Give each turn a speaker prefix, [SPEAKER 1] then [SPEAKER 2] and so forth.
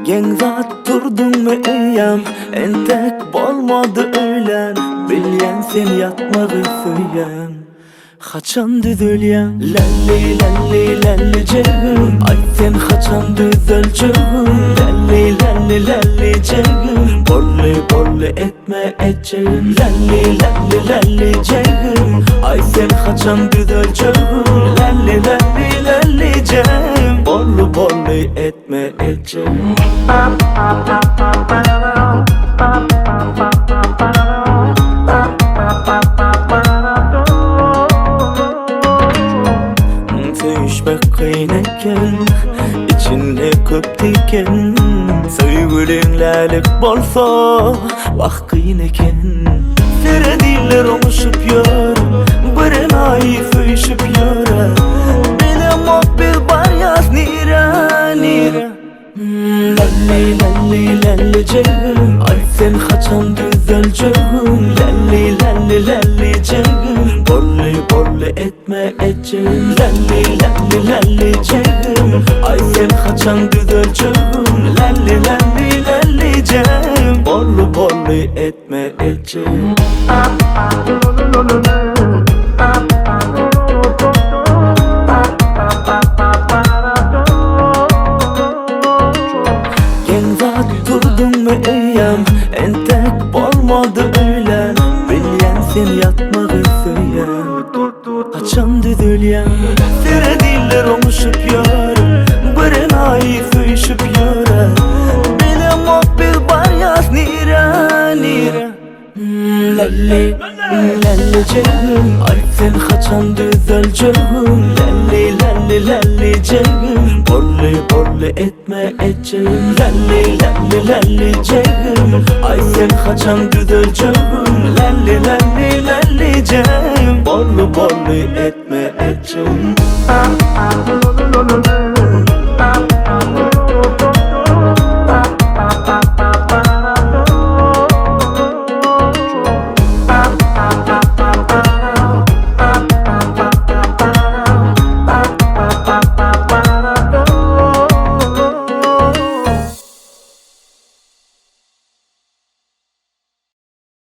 [SPEAKER 1] Gengzat durdun mu iyam, entek bolmadı öyle. Bilyen sen yatmağı söylen, haçan düzülyen. Lalli lalli lalli cegim, ay sen haçan düzülcüğüm. Lalli lalli lalli cegim, bolli bolli etme etcegim. Lalli lalli lalli cegim, ay sen haçan düzülcüğüm. Lalli lalli lalli cegim, bolli bolli etme etcegim. Sevişmek kıyın eken, içinde köp diken. Sevgilinlelik bolsa, vah kıyın eken. Sere diller oluşup yor, bir enayi söyüşüp yor. Benim o bir bar yaz nira nira. Lalli lalli lalli cegim, ay sen haçan düzelcegim. Lalli lalli lalli cegim, bolli bolli etme etcegim. Lalli lalli lalli cegim, ay sen haçan düzelcegim. Lalli lalli lalli cegim, bolli bolli etme etcegim. Durdun mu iyam, entek bolmadı öyle. Bilyen sen yatmağı söylen, haçan düzülyen. Sere diller oluşup yor, bir enayi söyüşüp yor. Benim o bir bar yaz nira nira. Lalli lalli cegim, ay sen haçan düzelcegim. Lalli lalli lalli cegim, bolli bolli etme etcegim. Lalli lalli lalli cegim, ay sen haçan düzelcegim. Lalli lalli lalli cegim, bolli bolli etme etcegim.